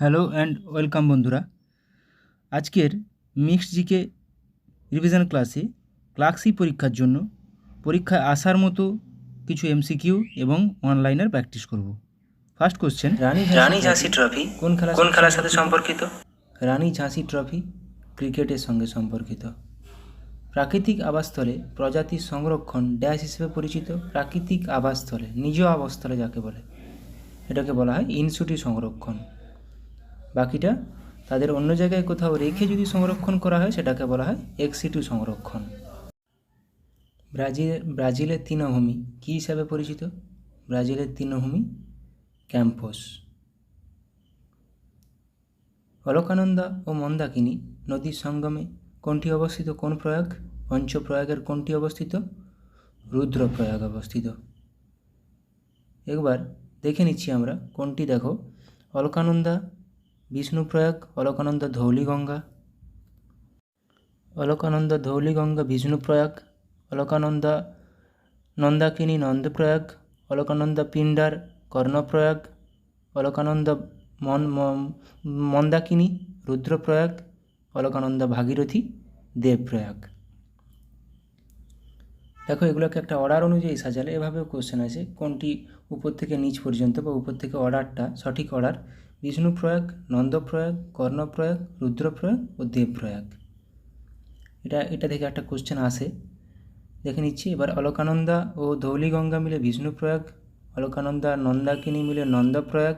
Hello and welcome বন্ধুরা। আজকের mixed GK revision ক্লাসে ক্লাস সি পরীক্ষার জন্য পরীক্ষায় আসার মতো কিছু এমসিকিউ এবং অনলাইনের প্র্যাকটিস করব। ফার্স্ট কোশ্চেন, রানী ঝাঁসি ট্রফি কোন খেলার সাথে সম্পর্কিত? রানী ঝাঁসি ট্রফি ক্রিকেটের সঙ্গে সম্পর্কিত। প্রাকৃতিক আবাসস্থলে প্রজাতির সংরক্ষণ ড্যাশ হিসেবে পরিচিত। প্রাকৃতিক আবাসস্থলে, নিজ আবাসস্থলে যাকে বলে, এটাকে বলা হয় ইনসিটু সংরক্ষণ। বাকিটা তাদের অন্য জায়গায় কোথাও রেখে যদি সংরক্ষণ করা হয় সেটাকে বলা হয় এক্সিটু সংরক্ষণ। ব্রাজিলের তৃণভূমি কী হিসাবে পরিচিত? ব্রাজিলের তৃণভূমি ক্যাম্পস। অলকানন্দা ও মন্দাকিনী নদীর সঙ্গমে কোনটি অবস্থিত? কোন প্রয়াগ? পঞ্চপ্রয়াগের কোনটি অবস্থিত? রুদ্রপ্রয়াগ অবস্থিত। একবার দেখে নিচ্ছি আমরা কোনটি। দেখো, অলকানন্দা বিষ্ণুপ্রয়াগ, অলকানন্দা ধৌলিগঙ্গা, অলকানন্দা ধৌলিগঙ্গা বিষ্ণুপ্রয়াগ, অলকানন্দা নন্দাকিনী নন্দপ্রয়াগ, অলকানন্দা পিণ্ডার কর্ণপ্রয়াগ, অলকানন্দা মন্দাকিনী রুদ্রপ্রয়াগ, অলকানন্দা ভাগীরথী দেবপ্রয়াগ। দেখো, এগুলোকে একটা অর্ডার অনুযায়ী সাজালে এভাবেও কোশ্চেন আছে, কোনটি উপর থেকে নিচ পর্যন্ত বা উপর থেকে অর্ডারটা সঠিক অর্ডার? বিষ্ণুপ্রয়াগ, নন্দপ্রয়াগ, কর্ণপ্রয়াগ, রুদ্রপ্রয়াগ ও দেবপ্রয়াগ। এটা থেকে একটা কোশ্চেন আসে, দেখে নিচ্ছি। এবার অলকানন্দা ও ধৌলিগঙ্গা মিলে বিষ্ণুপ্রয়াগ, অলকানন্দা নন্দাকিনী মিলে নন্দপ্রয়াগ,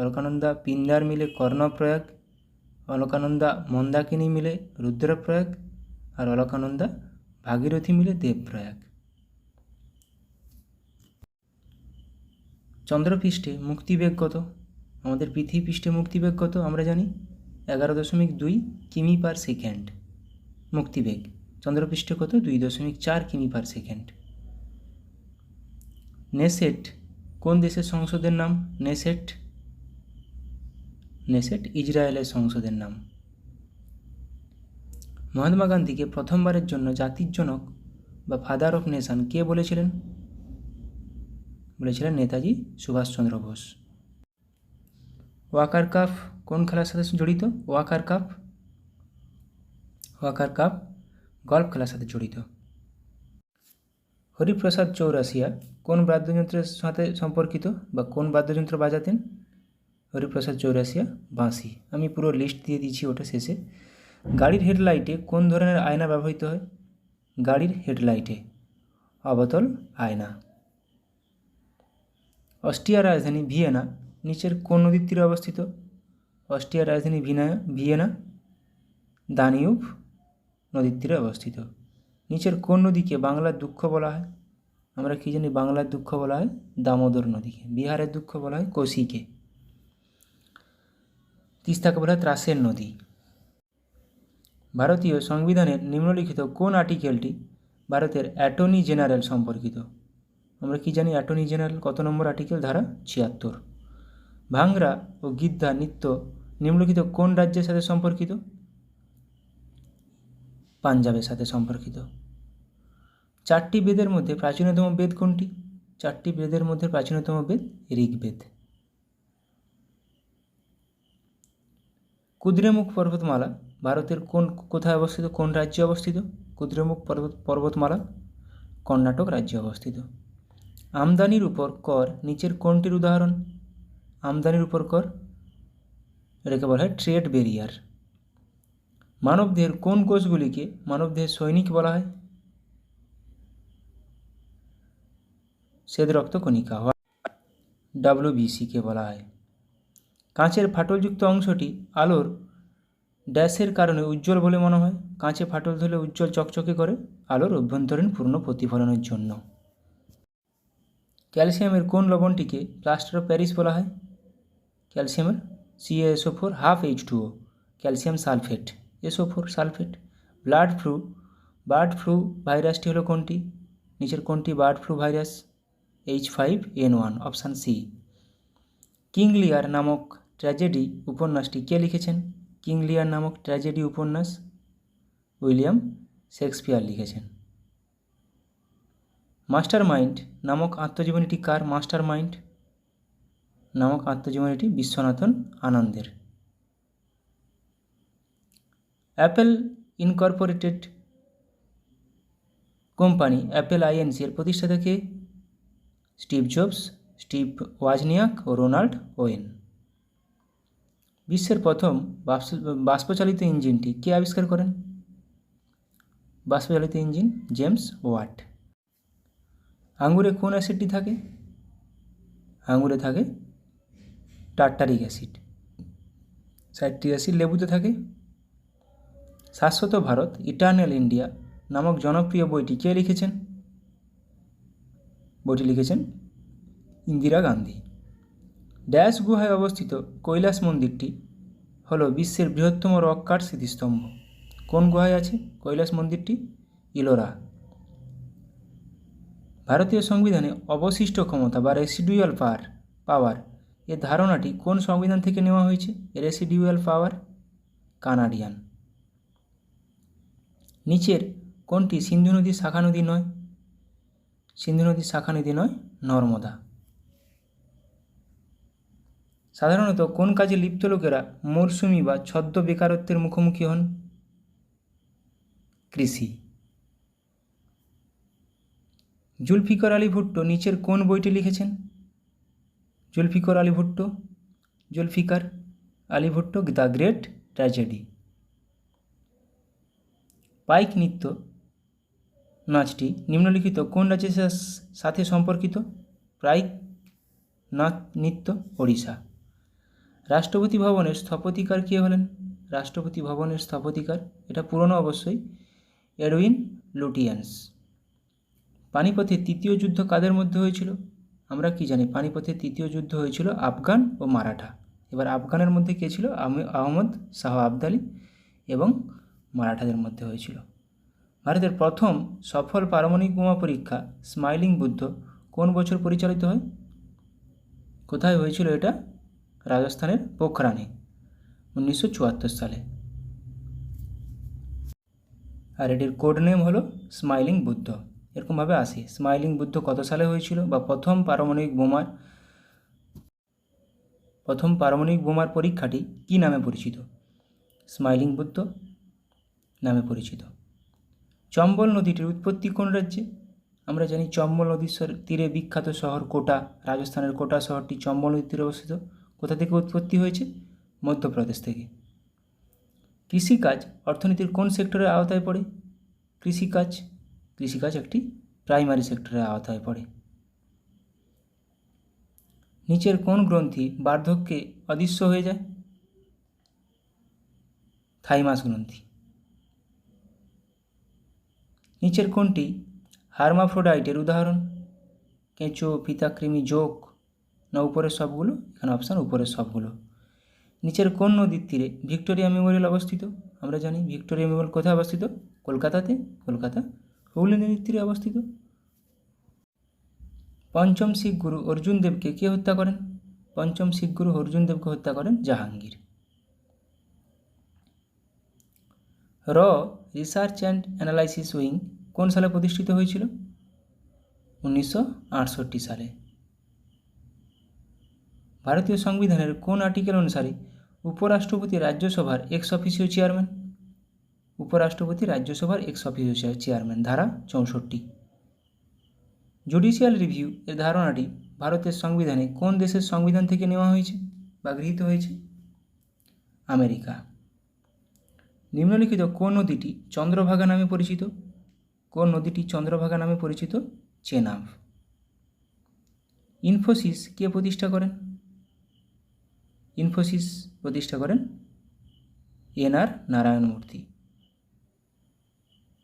অলকানন্দা পিণ্ডার মিলে কর্ণপ্রয়াগ, অলকানন্দা মন্দাকিনী মিলে রুদ্রপ্রয়াগ আর অলকানন্দা ভাগীরথী মিলে দেবপ্রয়াগ। চন্দ্রপৃষ্ঠে মুক্তিবেগ কত? আমাদের পৃথিবী পৃষ্ঠে মুক্তিবেগ কত আমরা জানি? 11.2 কিমি পার সেকেন্ড মুক্তিবেগ। চন্দ্রপৃষ্ঠে কত? 2.4 কিমি পার সেকেন্ড। নেসেট কোন দেশের সংসদের নাম? নেসেট ইসরায়েলের সংসদের নাম। মহাত্মা গান্ধীকে প্রথমবারের জন্য জাতির জনক বা ফাদার অফ নেশন কে বলেছিলেন? বলেছিলেন নেতাজি সুভাষচন্দ্র বোস। ওয়াকার কাপ কোন খেলার সাথে জড়িত? ওয়াকার কাপ গল্ফ খেলার সাথে জড়িত। হরিপ্রসাদ চৌরাসিয়া কোন বাদ্যযন্ত্রের সাথে সম্পর্কিত বা কোন বাদ্যযন্ত্র বাজাতেন? হরিপ্রসাদ চৌরাসিয়া বাঁশি। আমি পুরো লিস্ট দিয়ে দিচ্ছি ওটা শেষে। গাড়ির হেডলাইটে কোন ধরনের আয়না ব্যবহৃত হয়? গাড়ির হেডলাইটে অবতল আয়না। অস্ট্রিয়ার রাজধানী ভিয়েনা নিচের কোন নদীর তীরে অবস্থিত? অস্ট্রিয়ার রাজধানী ভিয়েনা দানিউব নদীর তীরে অবস্থিত। নিচের কোন নদীকে বাংলার দুঃখ বলা হয়? আমরা কি জানি বাংলার দুঃখ বলা হয় দামোদর নদীকে। বিহারের দুঃখ বলা হয় কোশিকে। তিস্তাকে বলা হয় ত্রাসের নদী। ভারতীয় সংবিধানের নিম্নলিখিত কোন আর্টিকেলটি ভারতের অ্যাটর্নি জেনারেল সম্পর্কিত? আমরা কি জানি অ্যাটর্নি জেনারেল কত নম্বর আর্টিকেল? ধারা 76। ভাংরা ও গিদ্ধা নৃত্য নিম্নলিখিত কোন রাজ্যের সাথে সম্পর্কিত? পাঞ্জাবের সাথে সম্পর্কিত। 4টি বেদের মধ্যে প্রাচীনতম বেদ কোনটি? 4টি বেদের মধ্যে প্রাচীনতম বেদ ঋগ্বেদ। কুদ্রেমুখ পর্বতমালা ভারতের কোথায় অবস্থিত? কোন রাজ্যে অবস্থিত? কুদ্রেমুখ পর্বতমালা কর্ণাটক রাজ্যে অবস্থিত। আমদানির উপর কর নিচের কোনটির উদাহরণ? আমদানির উপর কর, এটাকে বলা হয় ট্রেড ব্যারিয়ার। মানবদেহের কোন কোষগুলিকে মানবদেহের সৈনিক বলা হয়? শ্বেত রক্ত কণিকা, WBC-কে বলা হয়। কাঁচের ফাটলযুক্ত অংশটি আলোর ড্যাশের কারণে উজ্জ্বল বলে মনে হয়? কাঁচে ফাটল ধরলে উজ্জ্বল চকচকে করে আলোর অভ্যন্তরীণ পূর্ণ প্রতিফলনের জন্য। ক্যালসিয়ামের কোন লবণটিকে প্লাস্টার অফ প্যারিস বলা হয়? ক্যালসিয়ামের CaSO4 half H2O, calcium sulphate, SO4 sulphate. Bird flu ভাইরাসটি হলো কোনটি? নিচের কোনটি bird flu virus? H5N1, option C. King Lear নামক ট্র্যাজেডি উপন্যাসটি কে লিখেছেন? কিং লিয়ার নামক ট্র্যাজেডি উপন্যাস উইলিয়াম শেক্সপিয়ার লিখেছেন। মাস্টার মাইন্ড নামক আত্মজীবনীটি কার? মাস্টার মাইন্ড নামক আত্মজীবনীটি বিশ্বনাথন আনন্দের। Apple Incorporated company Apple INC এর প্রতিষ্ঠাতা কে? স্টিভ জবস, স্টিভ ওয়াজনিয়াক ও রোনাল্ড ওয়েন। বিশ্বের প্রথম বাষ্পচালিত ইঞ্জিনটি কে আবিষ্কার করেন? বাষ্পচালিত ইঞ্জিন জেমস ওয়াট। আঙুরে কোন অ্যাসিডটি থাকে? আঙুরে থাকে টার্টারিক অ্যাসিড। সাইট্রিক অ্যাসিড লেবুতে থাকে। শাশ্বত ভারত ইটার্নাল ইন্ডিয়া নামক জনপ্রিয় বইটি কে লিখেছেন? বইটি লিখেছেন ইন্দিরা গান্ধী। ড্যাশ গুহায় অবস্থিত কৈলাস মন্দিরটি হলো বিশ্বের বৃহত্তম রক কাট স্মৃতিস্তম্ভ। কোন গুহায় আছে কৈলাস মন্দিরটি? ইলোরা। ভারতীয় সংবিধানে অবশিষ্ট ক্ষমতা বা রেসিডুয়াল পাওয়ার এর ধারণাটি কোন সংবিধান থেকে নেওয়া হয়েছে? রেসিডুয়াল পাওয়ার কানাডিয়ান। নিচের কোনটি সিন্ধু নদীর শাখা নদী নয়? সিন্ধু নদীর শাখা নদী নয়, নর্মদা। সাধারণত কোন কাজে লিপ্ত লোকেরা মরশুমি বা ছদ্ম বেকারত্বের মুখোমুখি হন? কৃষি। জুলফিকার আলী ভুট্টো নিচের কোন বইটি লিখেছেন? Zulfikar Ali Bhutto the great tragedy. পাইক নৃত্য নাচটি নিম্নলিখিত কোন রাজ্যের সাথে সম্পর্কিত? পাইক নৃত্য ওড়িশা। রাষ্ট্রপতি ভবনের স্থপতিকার কে হলেন? রাষ্ট্রপতি ভবনের স্থপতিকার, এটা পুরনো অবশ্যই, এডউইন লুটিয়েন্স। পানিপথের তৃতীয় যুদ্ধ কাদের মধ্যে হয়েছিল? আমরা কি জানি পানিপথের তৃতীয় যুদ্ধ হয়েছিল আফগান ও মারাঠা। এবার আফগানের মধ্যে কে ছিল? আহমদ শাহ আবদালি এবং মারাঠাদের মধ্যে হয়েছিল। ভারতের প্রথম সফল পারমাণবিক বোমা পরীক্ষা স্মাইলিং বুদ্ধ কোন বছর পরিচালিত হয়? কোথায় হয়েছিল এটা? রাজস্থানের পোখরানে 1974 সালে। আর এটির কোড নেম হলো স্মাইলিং বুদ্ধ। এরকমভাবে আসে স্মাইলিং বুদ্ধ কত সালে হয়েছিল, বা প্রথম পারমাণবিক বোমার পরীক্ষাটি কী নামে পরিচিত? স্মাইলিং বুদ্ধ নামে পরিচিত। চম্বল নদীটির উৎপত্তি কোন রাজ্যে? আমরা জানি চম্বল নদীর তীরে বিখ্যাত শহর কোটা, রাজস্থানের কোটা শহরটি চম্বল নদীর তীরে অবস্থিত। কোথা থেকে উৎপত্তি হয়েছে? মধ্যপ্রদেশ থেকে। কৃষিকাজ অর্থনীতির কোন সেক্টরের আওতায় পড়ে? কৃষিকাজ একটি প্রাইমারি সেক্টরের আওতায় পড়ে। নিচের কোন গ্রন্থি বার্ধক্যে অদৃশ্য হয়ে যায়? থাইমাস গ্রন্থি। নিচের কোনটি হার্মাফ্রোডাইটের উদাহরণ? কেঁচো, ফিতাকৃমি, জোক না উপরের সবগুলো? এখানে অপশান উপরের সবগুলো। নিচের কোন নদীর তীরে ভিক্টোরিয়া মেমোরিয়াল অবস্থিত? আমরা জানি ভিক্টোরিয়া মেমোরিয়াল কোথায় অবস্থিত? কলকাতাতে। কলকাতা হুগলি নদীর তীরে অবস্থিত। পঞ্চম শিখ গুরু অর্জুন দেবকে কে হত্যা করেন? পঞ্চম শিখ গুরু অর্জুন দেবকে হত্যা করেন জাহাঙ্গীর। র রিসার্চ অ্যান্ড অ্যানালাইসিস উইং কোন সালে প্রতিষ্ঠিত হয়েছিল? 1968 সালে। ভারতীয় সংবিধানের কোন আর্টিকেল অনুসারে উপরাষ্ট্রপতি রাজ্যসভার এক্স অফিসিও চেয়ারম্যান? উপরাষ্ট্রপতি রাজ্যসভার এক্স অফিসিও চেয়ারম্যান, ধারা 64। জুডিশিয়াল রিভিউ এর ধারণাটি ভারতের সংবিধানে কোন দেশের সংবিধান থেকে নেওয়া হয়েছে বা গৃহীত হয়েছে? আমেরিকা। নিম্নলিখিত কোন নদীটি চন্দ্রভাগা নামে পরিচিত? কোন নদীটি চন্দ্রভাগা নামে পরিচিত? চেনাব। ইনফোসিস কে প্রতিষ্ঠা করেন? ইনফোসিস প্রতিষ্ঠা করেন এন.আর. নারায়ণ মূর্তি।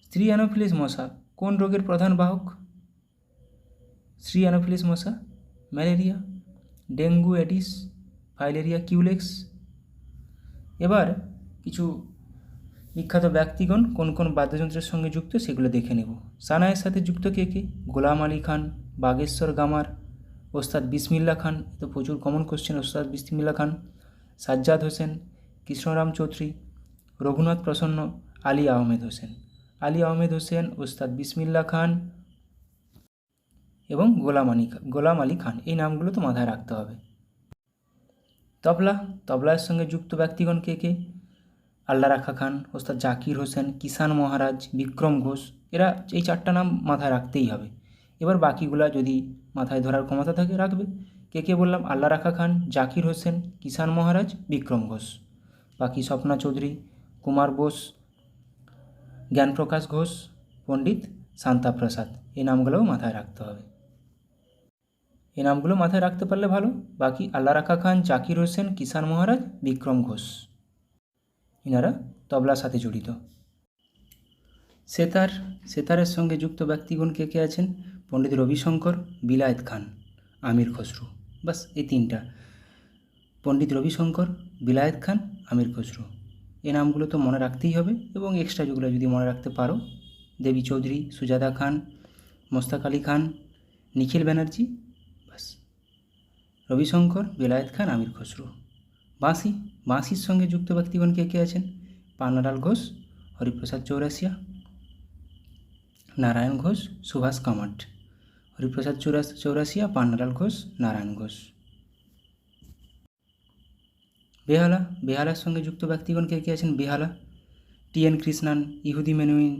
স্ত্রী অ্যানোফিলিস মশা কোন রোগের প্রধান বাহক? স্ত্রী অ্যানোফিলিস মশা malaria, dengue, Aedes, filaria, Culex. এবার কিছু বিখ্যাত ব্যক্তিগণ কোন কোন বাদ্যযন্ত্রের সঙ্গে যুক্ত সেগুলো দেখে নেব। সানায়ের সাথে যুক্ত কে কে? গোলাম আলী খান, বাগেশ্বর গামার, ওস্তাদ বিসমিল্লা খান, তো প্রচুর কমন কোশ্চেন, ওস্তাদ বিসমিল্লা খান, সাজ্জাদ হোসেন, কৃষ্ণরাম চৌধুরী, রঘুনাথ প্রসন্ন, আলী আহমেদ হোসেন, ওস্তাদ বিসমিল্লা খান এবং গোলাম আলী খান। এই নামগুলো তো মাথায় রাখতে হবে। তবলা, তবলার সঙ্গে যুক্ত ব্যক্তিগণ কে কে? আল্লাহ রাখা খান, ওস্তাদ জাকির হোসেন, কিষান মহারাজ, বিক্রম ঘোষ, এরা এই 4টা নাম মাথায় রাখতেই হবে। এবার বাকিগুলা যদি মাথায় ধরার ক্ষমতা থাকে রাখবে। কে কে বললাম? আল্লাহ রাখা খান, জাকির হোসেন, কিষান মহারাজ, বিক্রম ঘোষ। বাকি স্বপ্না চৌধুরী, কুমার বোস, জ্ঞানপ্রকাশ ঘোষ, পণ্ডিত শান্তা প্রসাদ, এই নামগুলোও মাথায় রাখতে হবে। এই নামগুলো মাথায় রাখতে পারলে ভালো। বাকি আল্লাহ রাখা খান, জাকির হোসেন, কিষান মহারাজ, বিক্রম ঘোষ, এনারা তবলার সাথে জড়িত। সেতার, সেতারের সঙ্গে যুক্ত ব্যক্তিগণ কে কে আছেন? পণ্ডিত রবিশঙ্কর, বিলায়েত খান, আমির খসরু। বাস এই 3টা, পণ্ডিত রবিশঙ্কর, বিলায়েত খান, আমির খসরু। এই নামগুলো তো মনে রাখতেই হবে, এবং এক্সট্রা যেগুলো যদি মনে রাখতে পারো, দেবী চৌধুরী, সুজাতা খান, মোস্তাক আলী খান, নিখিল ব্যানার্জি। বাস, রবিশঙ্কর, বিলায়েত খান, আমির খসরু। বাঁশি, বাঁশির সঙ্গে যুক্ত ব্যক্তিগণ কে কে আছেন? পান্নালাল ঘোষ, হরিপ্রসাদ চৌরাসিয়া, নারায়ণ ঘোষ, সুভাষ কামাট। হরিপ্রসাদ চৌরাসিয়া, পান্নালাল ঘোষ, নারায়ণ ঘোষ। বেহালা, বেহালার সঙ্গে যুক্ত ব্যক্তিগণ কে কে আছেন? বেহালা, টি.এন. কৃষ্ণান, ইহুদি মেনুইন,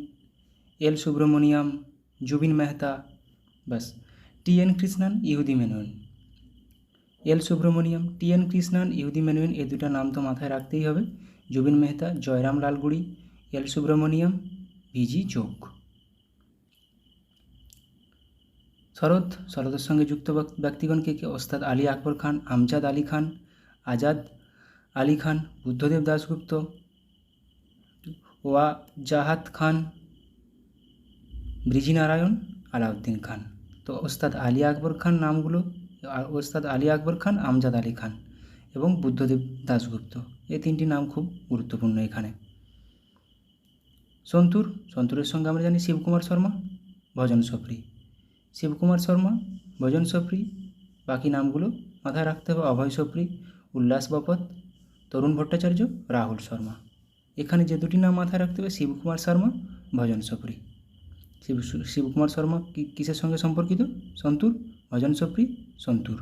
এল সুব্রমণিয়াম, জুবিন মেহতা। বাস, টি.এন. কৃষ্ণান, ইহুদি মেনুইন, এল সুব্রমণিয়াম। টি.এন. কৃষ্ণান, ইহুদি মেনুইন, এই 2টা নাম তো মাথায় রাখতেই হবে। জুবিন মেহতা, জয়রাম লালগুড়ি, এল সুব্রমণিয়াম, ভিজি যোগ। শরৎ, শরতের সঙ্গে যুক্ত ব্যক্তিগণ কে কে? ওস্তাদ আলী আকবর খান, আমজাদ আলী খান, আজাদ আলী খান, বুদ্ধদেব দাশগুপ্ত, ওয়াজাহাত খান, ব্রিজিনারায়ণ, আলাউদ্দিন খান। তো ওস্তাদ আলী আকবর খান নামগুলো, ওস্তাদ আলী আকবর খান, আমজাদ আলী খান এবং বুদ্ধদেব দাশগুপ্ত, এই 3টি নাম খুব গুরুত্বপূর্ণ এখানে। সন্তুর, সন্তুরের সঙ্গে আমরা জানি শিবকুমার শর্মা, ভজন সফরি, শিবকুমার শর্মা, ভজন সফরি। বাকি নামগুলো মাথায় রাখতে হবে: অভয় সফরি, উল্লাস বপত, তরুণ ভট্টাচার্য, রাহুল শর্মা। এখানে যে 2টি নাম মাথায় রাখতে হবে, শিবকুমার শর্মা, ভজন সফরি। শিবকুমার শর্মা কিসের সঙ্গে সম্পর্কিত? সন্তুর, ভজন সফরি, সন্তুর।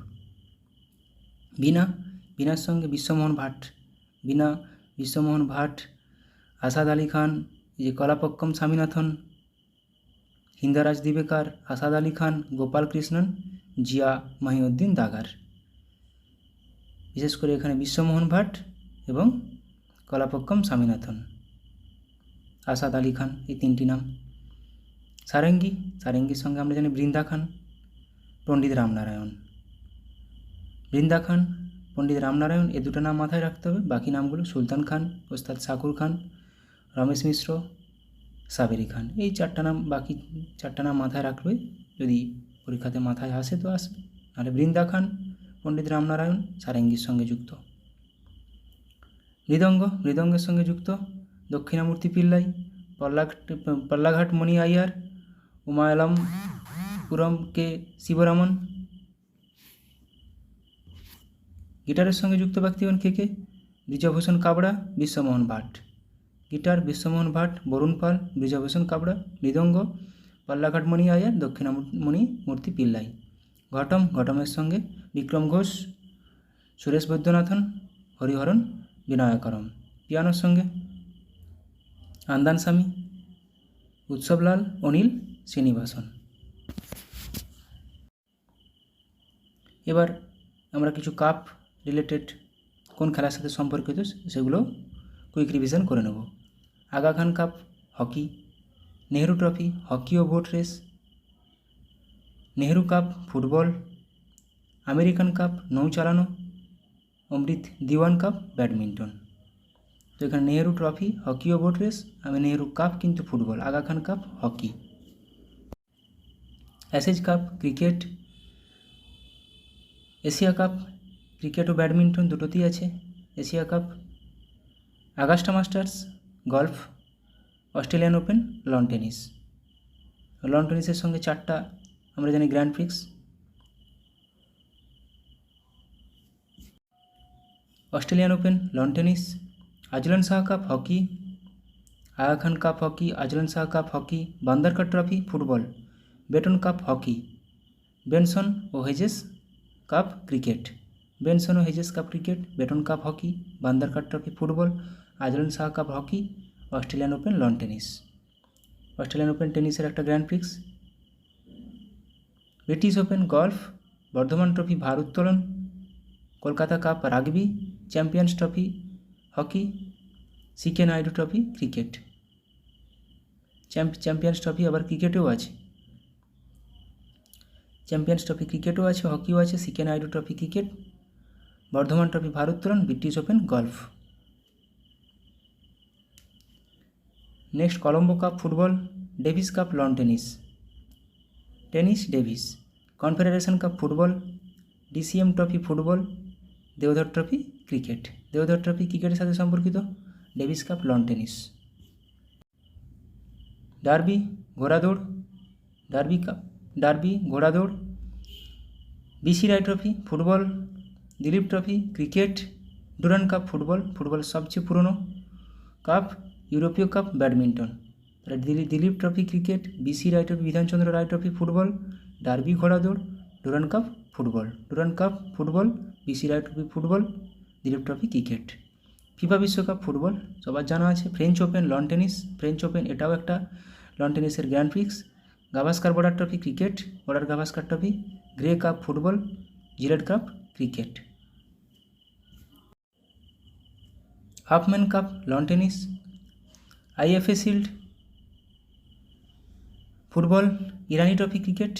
বীণা, বীণার সঙ্গে বিশ্বমোহন ভাট, বীণা, বিশ্বমোহন ভাট, আসাদ আলী খান, যে কলাপক্কম স্বামীনাথন, হিন্দারাজ দিবেকার, আসাদ আলী খান, গোপাল কৃষ্ণন, জিয়া মাহিউদ্দিন দাগার। বিশেষ করে এখানে বিশ্বমোহন ভাট এবং কলাপক্কম স্বামীনাথন, আসাদ আলী খান, এই 3টি নাম। সারেঙ্গি, সারেঙ্গির সঙ্গে আমরা জানি বৃন্দা খান, পণ্ডিত রামনারায়ণ। বৃন্দা খান, পণ্ডিত রামনারায়ণ, এই 2টা নাম মাথায় রাখতে হবে। বাকি নামগুলো সুলতান খান, ওস্তাদ শাকুর খান, রমেশ মিশ্র, সাবেরি খান, এই 4টা নাম, বাকি 4টা নাম মাথায় রাখবে। যদি পরীক্ষাতে মাথায় আসে তো আসবে, নাহলে বৃন্দা খান, পণ্ডিত রামনারায়ণ, সারেঙ্গির সঙ্গে যুক্ত। মৃদঙ্গ, মৃদঙ্গের সঙ্গে যুক্ত দক্ষিণামূর্তি পিল্লাই, পল্লাঘাট মণি আইয়ার, উমায়ালামপুরম কে শিবরামন। গিটারের সঙ্গে যুক্ত ব্যক্তিগণ কে কে? ব্রিজভূষণ কাবড়া, বিশ্বমোহন ভাট। গিটার বিশ্বমোহন ভাট, বরুণ পাল, ব্রিজভূষণ কাবড়া। মৃদঙ্গ পল্লাঘাট মণি আয়ার, দক্ষিণামণি মূর্তি পিল্লাই। ঘটম, ঘটমের সঙ্গে বিক্রম ঘোষ, সুরেশ বৈদ্যনাথন, হরিহরণ বিনায়করম। পিয়ানোর সঙ্গে আন্দান স্বামী, উৎসবলাল, অনিল শ্রীনিবাসন। এবার আমরা কিছু কাপ রিলেটেড কোন খেলার সাথে সম্পর্কিত সেগুলো কুইক রিভিশন করে নেব। Aga Khan cup hockey, Nehru trophy hockey ও boat race, Nehru cup football, American cup নৌ চালানো, অমৃত দিওয়ান কাপ ব্যাডমিন্টন। তো এখানে নেহেরু ট্রফি হকি ও বোট রেস, নেহেরু কাপ কিন্তু football, Aga Khan cup hockey. Ashes cup cricket, Asia cup cricket ও ব্যাডমিন্টন দুটোতেই আছে Asia cup. Augusta masters golf, Australian open lawn tennis. Lawn টেনিসের সঙ্গে 4টা আমরা জানি grand prix, Australian open, lawn tennis, Azlan Shah cup hockey, Aga Khan cup hockey, Azlan Shah cup hockey, Bandarkar trophy football, Beighton cup hockey, Benson ও Hedges cup cricket. বেনসনো Hedges cup cricket, Beighton cup hockey, Bandarkar trophy football, Azlan Shah cup hockey, Australian open lawn tennis. Australian open টেনিসের একটা grand prix. British open golf, Bardhaman trophy ভারোত্তোলন, Kolkata cup rugby, champions trophy hockey, CK Naidu trophy cricket. Champions trophy আবার ক্রিকেটেও আছে, champions trophy ক্রিকেটও আছে, হকিও আছে, CK Naidu trophy cricket, Bardhaman trophy ভারোত্তোলন, British open golf. Next Colombo cup football, Davis cup lawn tennis, tennis Davis, confederation cup football, DCM trophy football, Deodhar trophy cricket. Deodhar trophy ক্রিকেটের সাথে সম্পর্কিত, Davis cup lawn tennis. Derby ঘোড়াদৌড়, Derby ঘোড়াদৌড়, BC Roy trophy football, Dilip trophy cricket, Durand cup football, football সবচেয়ে পুরনো cup, ইউরোপীয় cup badminton. Dilip trophy cricket, BC Roy trophy Bidhan Chandra Roy trophy football, Derby ঘোড়াদৌড়, Durand cup football, BC Roy trophy football, Dilip trophy cricket. FIFA বিশ্বকাপ football সবার জানা আছে। French open lawn tennis, French open এটাও একটা লন টেনিসের grand prix. Gavaskar Border trophy cricket, Border Gavaskar trophy, Grey cup football, Gillette cup cricket. Hoffman cup lawn tennis, IFA shield football, Irani trophy cricket,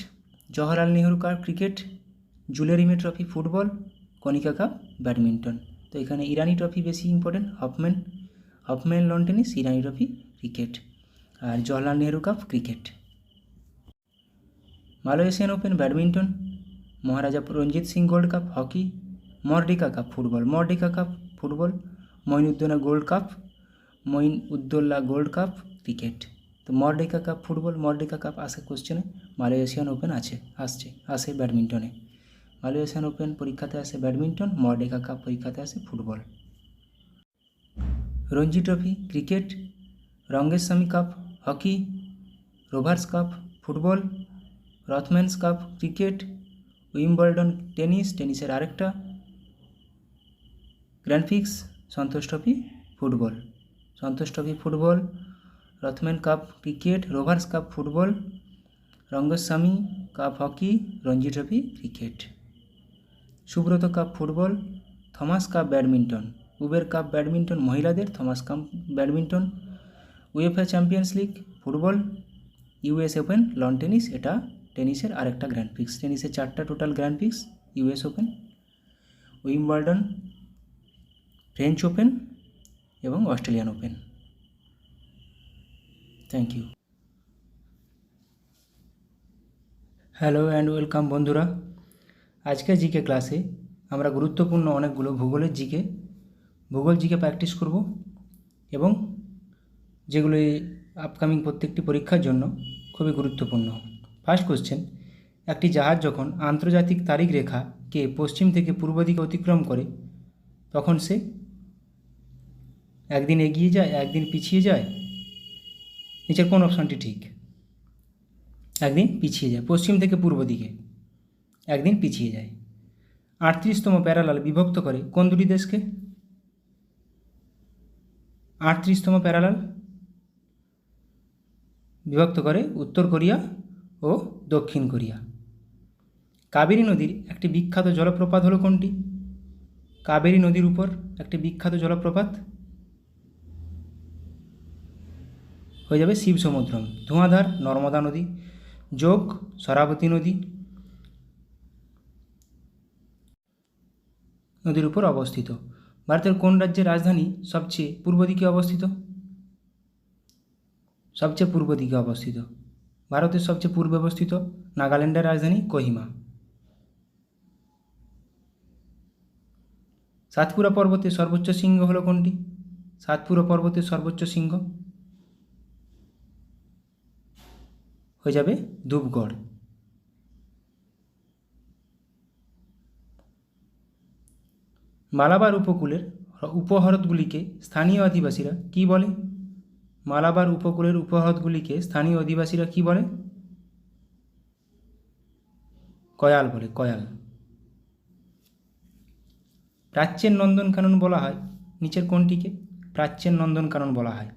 Jawaharlal Nehru cup cricket, Jules Rimet trophy football, Konica cup badminton. তো এখানে ইরানি trophy বেশি important, Hoffman lawn tennis, Irani trophy cricket, আর Jawaharlal Nehru cup cricket. Malaysian open badminton, Maharaja Ranjit Singh gold cup hockey, Merdeka cup football, Moinuddowla gold cup cricket. তো Merdeka cup football, Merdeka cup আসে কোশ্চেনে, Malaysian open আসে ব্যাডমিন্টনে। Malaysian open পরীক্ষাতে আসে ব্যাডমিন্টন, মর্ডিকা কাপ পরীক্ষাতে আসে football. Ranji trophy cricket, Rangaswamy cup hockey, Rovers cup football, Rothmans cup cricket, Wimbledon টেনিসের আরেকটা grand prix, Santosh trophy football, Rothman cup cricket, Rovers cup football, Rangaswamy cup hockey, Ranji trophy cricket. Subroto cup football, Thomas cup badminton, Uber cup badminton মহিলাদের, Thomas cup badminton, UEFA champions league football, US open lawn tennis, এটা টেনিসের আরেকটা grand prix. টেনিসের 4টা total grand prix, US open, Wimbledon, French Open এবং Australian Open. Thank you. Hello and welcome বন্ধুরা। আজকের GK ক্লাসে আমরা গুরুত্বপূর্ণ অনেকগুলো ভূগোল জিকে প্র্যাকটিস করব এবং যেগুলো আপকামিং প্রত্যেকটি পরীক্ষার জন্য খুবই গুরুত্বপূর্ণ। ফার্স্ট কোশ্চেন, একটি জাহাজ যখন আন্তর্জাতিক তারিখ রেখাকে পশ্চিম থেকে পূর্ব দিকে অতিক্রম করে তখন সে একদিন এগিয়ে যায়, একদিন পিছিয়ে যায়? নিচের কোন অপশানটি ঠিক? একদিন পিছিয়ে যায়, পশ্চিম থেকে পূর্ব দিকে একদিন পিছিয়ে যায়। 38তম প্যারালাল বিভক্ত করে কোন দুটি দেশকে? 38তম প্যারালাল বিভক্ত করে উত্তর কোরিয়া ও দক্ষিণ কোরিয়া। কাবেরী নদীর একটি বিখ্যাত জলপ্রপাত হলো কোনটি? কাবেরী নদীর উপর একটি বিখ্যাত জলপ্রপাত হয়ে যাবে শিব সমুদ্রম। ধোঁয়াধার নর্মদা নদী, যোগ শরাবতী নদীর উপর অবস্থিত। ভারতের কোন রাজ্যের রাজধানী সবচেয়ে পূর্ব দিকে অবস্থিত? ভারতের সবচেয়ে পূর্বে অবস্থিত নাগাল্যান্ডের রাজধানী কোহিমা। সাতপুরা পর্বতের সর্বোচ্চ শৃঙ্গ হলো কোনটি? সাতপুরা পর্বতের সর্বোচ্চ শৃঙ্গ হয়ে যাবে ধূপগড়। মালাবার উপকূলের উপহ্রদগুলিকে স্থানীয় আদিবাসীরা কি বলে? মালাবার উপকূলের উপহ্রদগুলিকে স্থানীয় অধিবাসীরা কি বলে? কয়াল বলে, কয়াল। প্রাচ্যের নন্দনকানন বলা হয় নিচের কোনটিকে? প্রাচ্যের নন্দনকানন বলা হয়।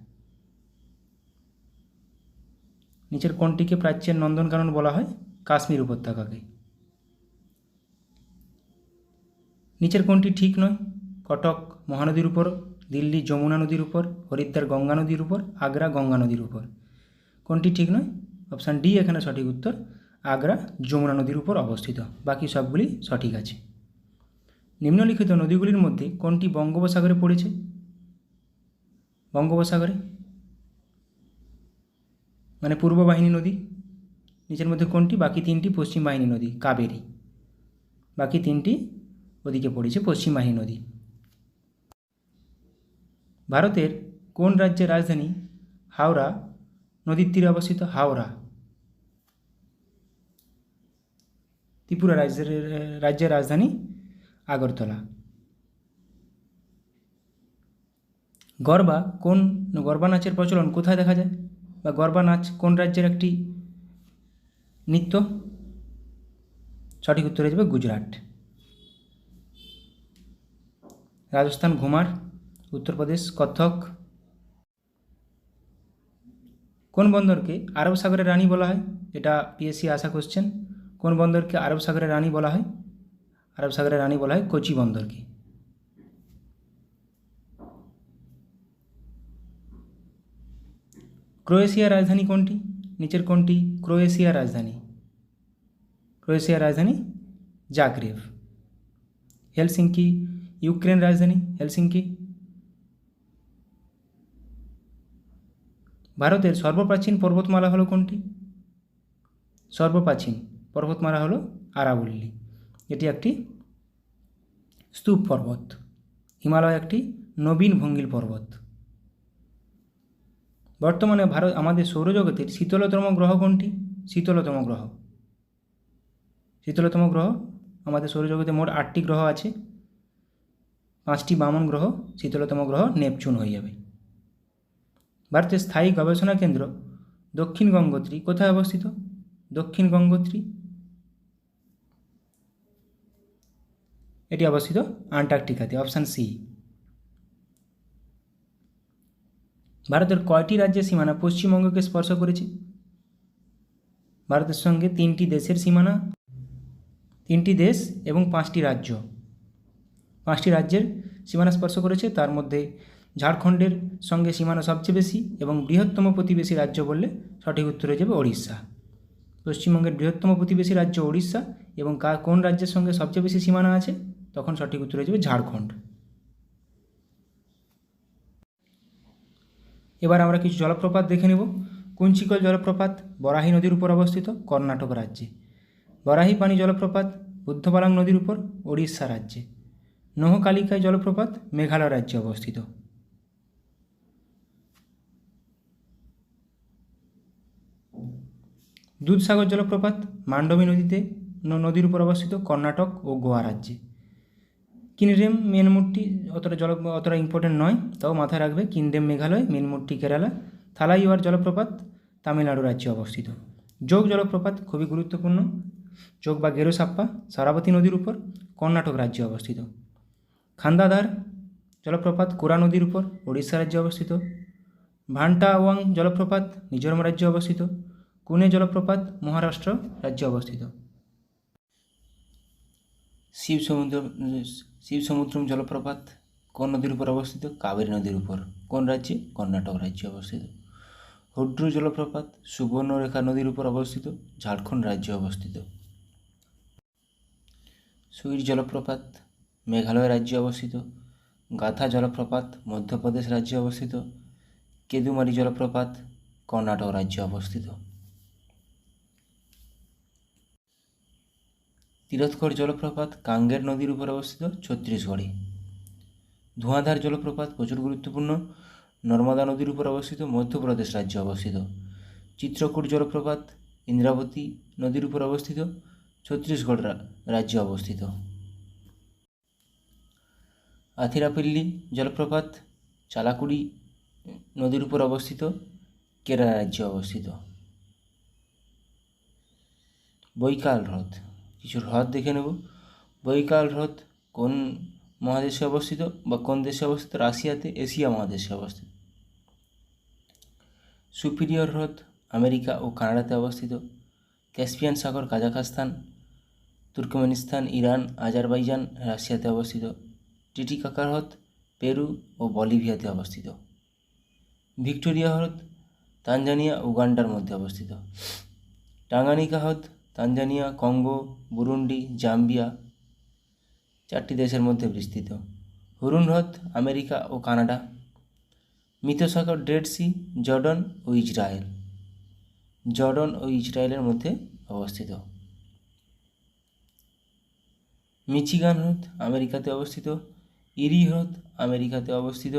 নিচের কোনটিকে প্রাচ্যের নন্দনকানন বলা হয়? কাশ্মীর উপত্যকাকে। নিচের কোনটি ঠিক নয়? কটক মহানদীর উপর, দিল্লি যমুনা নদীর উপর, হরিদ্বার গঙ্গা নদীর উপর, আগ্রা গঙ্গা নদীর উপর। কোনটি ঠিক নয়? অপশান ডি এখানে সঠিক উত্তর, আগ্রা যমুনা নদীর উপর অবস্থিত। বাকি সবগুলি সঠিক আছে। নিম্নলিখিত নদীগুলির মধ্যে কোনটি বঙ্গোপসাগরে পড়েছে? বঙ্গোপসাগরে মানে পূর্ব বাহিনী নদী। নিচের মধ্যে কোনটি? বাকি তিনটি পশ্চিম বাহিনী নদী, কাবেরী। বাকি তিনটি ওদিকে পড়েছে পশ্চিম বাহিনী নদী। ভারতের কোন রাজ্যের রাজধানী হাওড়া নদীর তীরে অবস্থিত? হাওড়া। ত্রিপুরা রাজ্যের রাজধানী আগরতলা। গরবা নাচের প্রচলন কোথায় দেখা যায়? বা গরবা নাচ কোন রাজ্যের একটি নৃত্য? সঠিক উত্তর হয়ে যাবে গুজরাট। রাজস্থান ঘুমার, উত্তরপ্রদেশ কত্থক। কোন বন্দরকে আরব সাগরের রানী বলা হয়? এটা পিএসসি আসা কোশ্চেন। কোন বন্দরকে আরব সাগরের রানী বলা হয়? আরব সাগরের রানী বলা হয় কোচি বন্দরকে। ক্রোয়েশিয়ার রাজধানী কোনটি? নিচের কোনটি ক্রোয়েশিয়ার রাজধানী? ক্রোয়েশিয়ার রাজধানী জাগ্রেব। হেলসিঙ্কি ইউক্রেন রাজধানী হেলসিঙ্কি। ভারতের সর্বপ্রাচীন পর্বতমালা হলো কোনটি? সর্বপ্রাচীন পর্বতমালা হলো আরাবল্লী। এটি একটি স্তূপ পর্বত। হিমালয় একটি নবীন ভঙ্গিল পর্বত। বর্তমানে আমাদের সৌরজগতের শীতলতম গ্রহ কোনটি? শীতলতম গ্রহ আমাদের সৌরজগতে মোট 8টি গ্রহ আছে। 5টি বামন গ্রহ, শীতলতম গ্রহ নেপচুন হয়ে যাবে। ভারতের স্থায়ী গবেষণা কেন্দ্র দক্ষিণ গঙ্গোত্রী কোথায় অবস্থিত? দক্ষিণ গঙ্গোত্রী এটি অবস্থিত আন্টার্কটিকাতে, অপশান সি। ভারতের কয়টি রাজ্যের সীমানা পশ্চিমবঙ্গকে স্পর্শ করেছে? ভারতের সঙ্গে 3টি দেশের সীমানা, 3টি দেশ এবং 5টি রাজ্য, 5টি রাজ্যের সীমানা স্পর্শ করেছে। তার মধ্যে ঝাড়খণ্ডের সঙ্গে সীমানা সবচেয়ে বেশি এবং বৃহত্তম প্রতিবেশী রাজ্য বললে সঠিক উত্তর হয়ে যাবে ওড়িশা। পশ্চিমবঙ্গের বৃহত্তম প্রতিবেশী রাজ্য ওড়িশা এবং কোন রাজ্যের সঙ্গে সবচেয়ে বেশি সীমানা আছে? তখন সঠিক উত্তর হয়ে যাবে ঝাড়খণ্ড। এবার আমরা কিছু জলপ্রপাত দেখে নেব। কুঞ্চিকল জলপ্রপাত বরাহী নদীর উপর অবস্থিত, কর্ণাটক রাজ্যে। বরাহী পানি জলপ্রপাত বুদ্ধবালাং নদীর উপর, ওড়িশা রাজ্যে। নোহকালিকায় জলপ্রপাত মেঘালয় রাজ্যে অবস্থিত। দুধসাগর জলপ্রপাত মান্ডবী নদীর উপর অবস্থিত, কর্ণাটক ও গোয়া রাজ্যে। কিনরেম মেনমুট্টি অতটা ইম্পর্টেন্ট নয়, তাও মাথায় রাখবে। কিনরেম মেঘালয়, মেনমুট্টি কেরালা। থালাইওয়ার জলপ্রপাত তামিলনাড়ু রাজ্যে অবস্থিত। যোগ জলপ্রপাত খুবই গুরুত্বপূর্ণ, যোগ বা গেরোসাপ্পা সারাবতী নদীর উপর, কর্ণাটক রাজ্যে অবস্থিত। খান্দাধার জলপ্রপাত কোরা নদীর উপর, ওড়িশা রাজ্যে অবস্থিত। ভান্টাওয়াং জলপ্রপাত মিজোরাম রাজ্যে অবস্থিত। কুনে জলপ্রপাত মহারাষ্ট্র রাজ্যে অবস্থিত। শিবসমুদ্রম জলপ্রপাত কোন নদীর উপর অবস্থিত? কাবেরী নদীর উপর। কোন রাজ্যে? কর্ণাটক রাজ্যে অবস্থিত। হুড্রু জলপ্রপাত সুবর্ণরেখা নদীর উপর অবস্থিত, ঝাড়খণ্ড রাজ্যে অবস্থিত। সুইর জলপ্রপাত মেঘালয় রাজ্যে অবস্থিত। গাথা জলপ্রপাত মধ্যপ্রদেশ রাজ্যে অবস্থিত। কেদুমারি জলপ্রপাত কর্ণাটক রাজ্যে অবস্থিত। তিরথগড় জলপ্রপাত কাঙ্গের নদীর উপর অবস্থিত, ছত্তিশগড়ে। ধোঁয়াধার জলপ্রপাত প্রচুর গুরুত্বপূর্ণ, নর্মদা নদীর উপর অবস্থিত, মধ্যপ্রদেশ রাজ্যে অবস্থিত। চিত্রকূট জলপ্রপাত ইন্দ্রাবতী নদীর উপর অবস্থিত, ছত্তিশগড় রাজ্যে অবস্থিত। আথিরাপল্লী জলপ্রপাত চালাকুড়ি নদীর উপর অবস্থিত, কেরালা রাজ্যে অবস্থিত। বৈকাল হ্রদ, কিছু হ্রদ দেখে নেব। বৈকাল হ্রদ কোন মহাদেশে অবস্থিত বা কোন দেশে অবস্থিত? রাশিয়াতে, এশিয়া মহাদেশে অবস্থিত। সুপিরিয়র হ্রদ আমেরিকা ও কানাডাতে অবস্থিত। ক্যাসপিয়ান সাগর কাজাখস্তান, তুর্কমেনিস্তান, ইরান, আজারবাইজান, রাশিয়াতে অবস্থিত। টিটিকাকা হ্রদ পেরু ও বলিভিয়াতে অবস্থিত। ভিক্টোরিয়া হ্রদ তানজানিয়া, উগান্ডার মধ্যে অবস্থিত। টাঙ্গানিকা হ্রদ তানজানিয়া, কঙ্গো, বুরুন্ডি, জাম্বিয়া 4টি দেশের মধ্যে বিস্তৃত। হুরুন হ্রদ আমেরিকা ও কানাডা। মৃত সাগর ডেড সি জর্ডন ও ইসরায়েল। জর্ডন ও ইসরায়েলের মধ্যে অবস্থিত। মিচিগান হ্রদ আমেরিকাতে অবস্থিত। ইরি হ্রদ আমেরিকাতে অবস্থিত।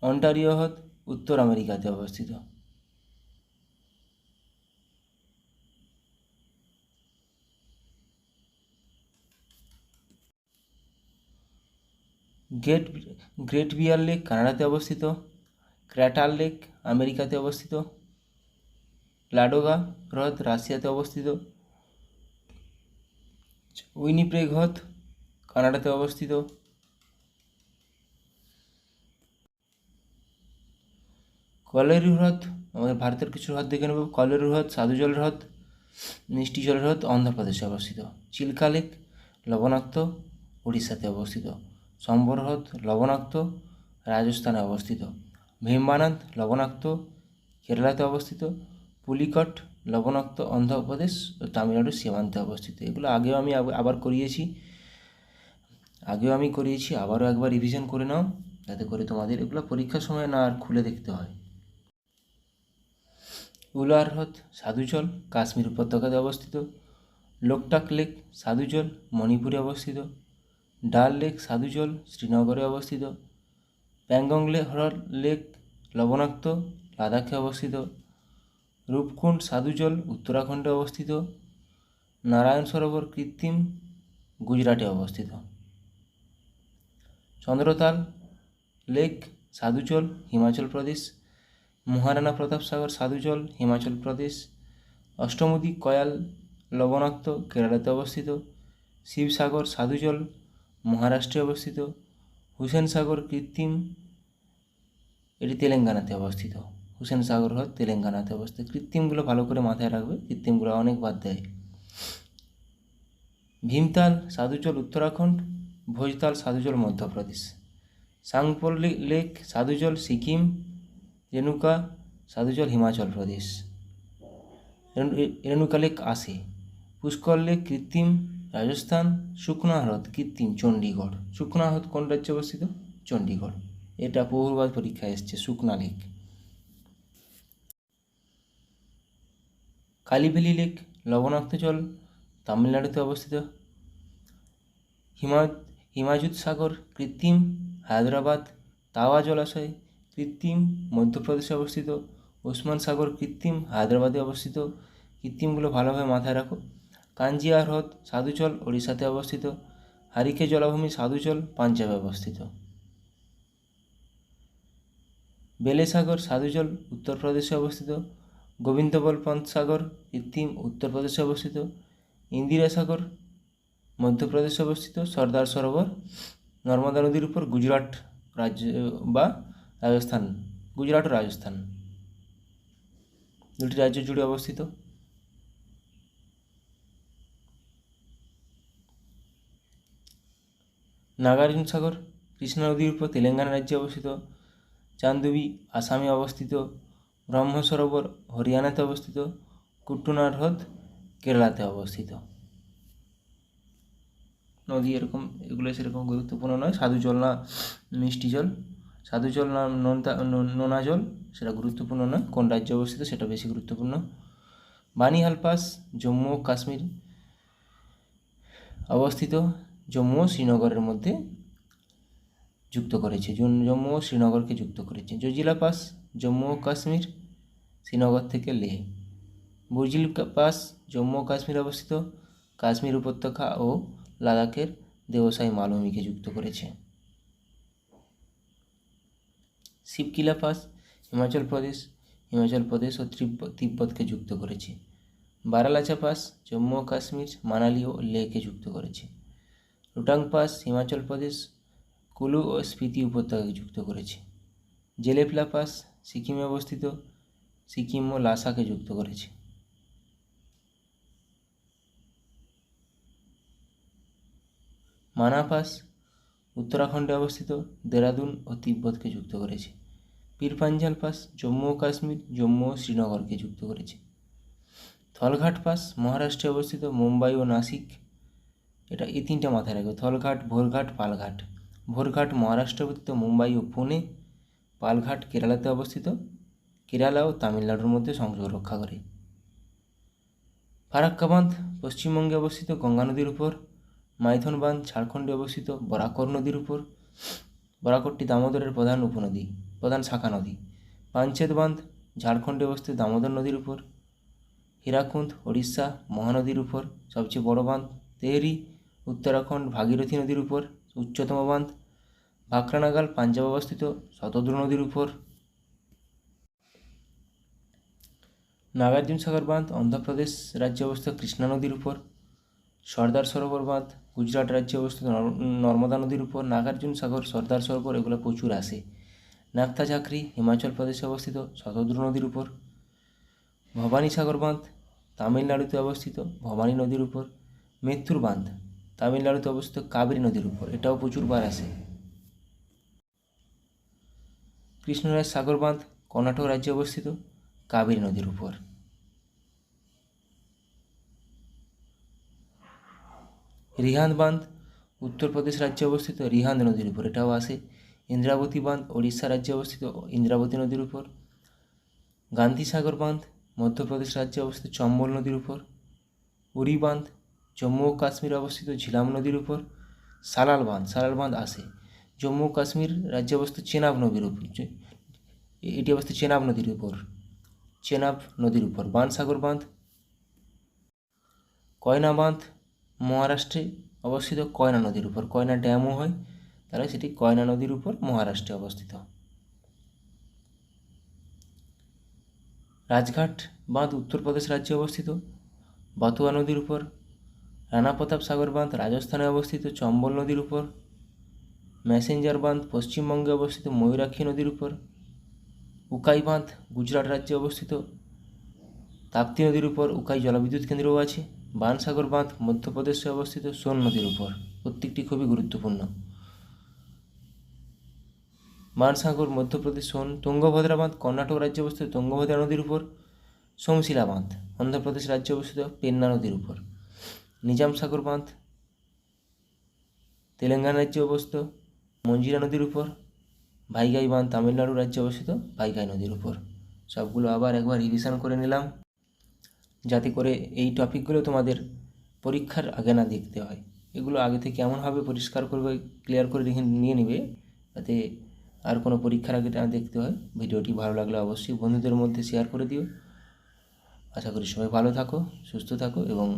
অন্টারিও হ্রদ উত্তর আমেরিকাতে অবস্থিত। গ্রেট বিয়ার লেক কানাডাতে অবস্থিত। ক্র্যাটার লেক আমেরিকাতে অবস্থিত। লাডোগা হ্রদ রাশিয়াতে অবস্থিত। উইনিপেগ হ্রদ কানাডাতে অবস্থিত। কলেরু হ্রদ, আমাদের ভারতের কিছু হ্রদ দেখে নেব। কলেরু হ্রদ, সাধুজল হ্রদ, মিষ্টি জল হ্রদ অন্ধ্রপ্রদেশে অবস্থিত। চিল্কা লেক লবণাক্ত, উড়িষ্যাতে অবস্থিত। সম্বর হ্রদ লবণাক্ত, রাজস্থানে অবস্থিত। ভীমবানাদ লবণাক্ত, কেরালাতে অবস্থিত। পুলিকট লবণাক্ত, অন্ধ্রপ্রদেশ ও তামিলনাড়ুর সীমান্তে অবস্থিত। এগুলো আগেও আমি করিয়েছি, আবারও একবার রিভিশন করে নাও, যাতে করে তোমাদের এগুলো পরীক্ষার সময় না আর খুলে দেখতে হয়। উলার হ্রদ সাধুজল কাশ্মীর উপত্যকাতে অবস্থিত। লোকটাক লেক সাধুজল মণিপুরে অবস্থিত। ডাল লেক সাধুজল শ্রীনগরে অবস্থিত। প্যাংগং লেক লবণাক্ত, লাদাখে অবস্থিত। রূপকুণ্ড সাধুজল উত্তরাখণ্ডে অবস্থিত। নারায়ণ সরোবর কৃত্রিম গুজরাটে অবস্থিত। চন্দ্রতাল লেক সাধুজল হিমাচল প্রদেশ। মহারানা প্রতাপ সাগর সাধুজল হিমাচল প্রদেশ। অষ্টমুদি কয়াল লবণাক্ত, কেরালাতে অবস্থিত। শিবসাগর সাধুজল মহারাষ্ট্রে অবস্থিত। হুসেন সাগর কৃত্রিম, এটি তেলেঙ্গানাতে অবস্থিত। হুসেন সাগর হ্রদ তেলেঙ্গানাতে অবস্থিত। কৃত্রিমগুলো ভালো করে মাথায় রাখবে, কৃত্রিমগুলো অনেক বাদ দেয়। ভীমতাল সাধুজল উত্তরাখণ্ড। ভোজতাল সাধুজল মধ্যপ্রদেশ। সাংপোল লেক সাধুজল সিকিম। রেণুকা সাধুজল হিমাচল প্রদেশ। রেণুকা লেক আসে। পুষ্কর লেক কৃত্রিম রাজস্থান। সুখনা হ্রদ কৃত্রিম চণ্ডীগড়। সুখনা হ্রদ কোন রাজ্যে অবস্থিত? চণ্ডীগড়। এটা বহুবার পরীক্ষায় এসছে, সুখনা লেক। কালীভেলি লেক লবণাক্ত জল তামিলনাড়ুতে অবস্থিত। হিমায়ুত সাগর কৃত্রিম হায়দ্রাবাদ। তাওয়া জলাশয় কৃত্রিম মধ্যপ্রদেশে অবস্থিত। ওসমান সাগর কৃত্রিম হায়দ্রাবাদে অবস্থিত। কৃত্রিমগুলো ভালোভাবে মাথায় রাখো। কাঞ্জিয়া হ্রদ সাধুজল ওড়িশাতে অবস্থিত। হারিকে জলাভূমি সাধুজল পাঞ্জাবে অবস্থিত। বেলেসাগর সাধুজল উত্তরপ্রদেশে অবস্থিত। গোবিন্দবল পন্ত সাগর কৃত্রিম উত্তরপ্রদেশে অবস্থিত। ইন্দিরা সাগর মধ্যপ্রদেশে অবস্থিত। সর্দার সরোবর নর্মদা নদীর উপর গুজরাট রাজ্য বা রাজস্থান, গুজরাট ও রাজস্থান দুটি রাজ্য জুড়ে অবস্থিত। নাগার্জুন সাগর কৃষ্ণা নদীর উপর তেলেঙ্গানা রাজ্যে অবস্থিত। চান্দুবি আসামে অবস্থিত। ব্রহ্ম সরোবর হরিয়ানাতে অবস্থিত। কুট্টুনার হ্রদ কেরালাতে অবস্থিত। নদী এগুলো সেরকম গুরুত্বপূর্ণ নয়। সাধু জল না মিষ্টি জল, সাধু জল না নোনা জল, সেটা গুরুত্বপূর্ণ নয়। কোন রাজ্যে অবস্থিত সেটা বেশি গুরুত্বপূর্ণ। বানিহাল পাস জম্মু ও কাশ্মীর অবস্থিত। জম্মু ও শ্রীনগরের মধ্যে যুক্ত করেছে, জম্মু ও শ্রীনগরকে যুক্ত করেছে। জজিলা পাস জম্মু ও কাশ্মীর, শ্রীনগর থেকে লেহ। বুর্জিল পাস জম্মু ও কাশ্মীর অবস্থিত। কাশ্মীর উপত্যকা ও লাদাখের দেওসাই মালভূমিকে যুক্ত করেছে। শিবকিলা পাস হিমাচল প্রদেশ ও তিব্বতকে যুক্ত করেছে। বারালাচা পাস জম্মু ও কাশ্মীর, মানালি ও লেহকে যুক্ত করেছে। রুটাং পাস হিমাচল প্রদেশ, কুলু ও স্পিতি উপত্যকাকে যুক্ত করেছে। জেলেফলা পাস সিকিমে অবস্থিত, সিকিম ও লাসাকে যুক্ত করেছে। মানা পাস উত্তরাখণ্ডে অবস্থিত, দেরাদুন ও তিব্বতকে যুক্ত করেছে। পীরপাঞ্জাল পাস জম্মু ও কাশ্মীর, জম্মু ও শ্রীনগরকে যুক্ত করেছে। থলঘাট পাস মহারাষ্ট্রে অবস্থিত, মুম্বাই ও নাসিক। এটা এই তিনটা মাথায় রাখবে, থলঘাট, ভোরঘাট, পালঘাট। ভোরঘাট মহারাষ্ট্রে অবস্থিত, মুম্বাই ও পুনে। পালঘাট কেরালাতে অবস্থিত, কেরালা ও তামিলনাড়ুর মধ্যে সংযোগ রক্ষা করে। ফারাক্কা বাঁধ পশ্চিমবঙ্গে অবস্থিত, গঙ্গা নদীর উপর। মাইথন বাঁধ ঝাড়খণ্ডে অবস্থিত, বরাকর নদীর উপর। বরাকরটি দামোদরের প্রধান শাখা নদী। পাঞ্চেত বাঁধ ঝাড়খণ্ডে অবস্থিত, দামোদর নদীর উপর। হীরাকুন্দ ওড়িশা, মহানদীর উপর সবচেয়ে বড় বাঁধ। তেহরি উত্তরাখণ্ড, ভাগীরথী নদীর উপর উচ্চতম বাঁধ। ভাকরানাগাল পাঞ্জাব অবস্থিত, শতদ্রু নদীর উপর। নাগার্জুন সাগর বাঁধ অন্ধ্রপ্রদেশ রাজ্যে অবস্থিত, কৃষ্ণা নদীর উপর। সর্দার সরোবর বাঁধ গুজরাট রাজ্যে অবস্থিত, নর্মদা নদীর উপর। নাগার্জুন সাগর, সর্দার সরোবর এগুলো প্রচুর আসে। নাগতা ঝাকরি হিমাচল প্রদেশে অবস্থিত, শতদ্রু নদীর উপর। ভবানী সাগর বাঁধ তামিলনাড়ুতে অবস্থিত, ভবানী নদীর উপর। মেত্তুর বাঁধ তামিলনাড়ুতে অবস্থিত, কাবেরী নদীর উপর, এটাও প্রচুরবার আসে। কৃষ্ণরাজ সাগর বাঁধ কর্ণাটক রাজ্যে অবস্থিত, কাবেরী নদীর উপর। রিহান্দ বাঁধ উত্তরপ্রদেশ রাজ্যে অবস্থিত, রিহান্দ নদীর উপর, এটাও আসে। ইন্দ্রাবতী বাঁধ ওড়িশা রাজ্যে অবস্থিত, ইন্দ্রাবতী নদীর উপর। গান্ধী সাগর বাঁধ মধ্যপ্রদেশ রাজ্যে অবস্থিত, চম্বল নদীর উপর। উরি বাঁধ জম্মু ও কাশ্মীরে অবস্থিত, ঝিলাম নদীর উপর। সালাল বাঁধ আসে জম্মু ও কাশ্মীর রাজ্যে অবস্থিত, চেনাব নদীর উপর। এটি অবস্থিত চেনাব নদীর উপর। বাণসাগর বাঁধ কয়না বাঁধ মহারাষ্ট্রে অবস্থিত, কয়না নদীর উপর। কয়না ড্যামও হয়, তাহলে সেটি কয়না নদীর উপর মহারাষ্ট্রে অবস্থিত। রাজঘাট বাঁধ উত্তরপ্রদেশ রাজ্যে অবস্থিত, বাতুয়া নদীর উপর। রানা প্রতাপ সাগর বাঁধ রাজস্থানে অবস্থিত, চম্বল নদীর উপর। ম্যাসেঞ্জার বাঁধ পশ্চিমবঙ্গে অবস্থিত, ময়ূরাক্ষী নদীর উপর। উকাই বাঁধ গুজরাট রাজ্যে অবস্থিত, তাপ্তি নদীর উপর। উকাই জলবিদ্যুৎ কেন্দ্রও আছে। বাণসাগর বাঁধ মধ্যপ্রদেশে অবস্থিত, সোন নদীর উপর। প্রত্যেকটি খুবই গুরুত্বপূর্ণ। বাণসাগর মধ্যপ্রদেশ, সোন। তুঙ্গভদ্রা বাঁধ কর্ণাটক রাজ্যে অবস্থিত, তুঙ্গভদ্রা নদীর উপর। সোমশিলা বাঁধ অন্ধ্রপ্রদেশ রাজ্যে অবস্থিত, পেন্না নদীর উপর। নিজাম সাগর বাঁধ তেলেঙ্গানা রাজ্যে অবস্থিত, মঞ্জিরা নদীর উপর। ভাইগাই বাঁধ তামিলনাড়ু রাজ্যে অবস্থিত, ভাইগাই নদীর উপর। সবগুলো আবার একবার রিভিশন করে নিলাম, যাতে করে এই টপিকগুলো তোমাদের পরীক্ষার আগে না দেখতে হয়। এগুলো আগে থেকে এমনভাবে পরিষ্কার করবে, ক্লিয়ার করে নিয়ে নিবে, যাতে আর কোনো পরীক্ষার আগে না দেখতে হয়। ভিডিওটি ভালো লাগলে অবশ্যই বন্ধুদের মধ্যে শেয়ার করে দিও। আশা করি সবাই ভালো থাকো, সুস্থ থাকো এবং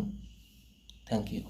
থ্যাংক ইউ।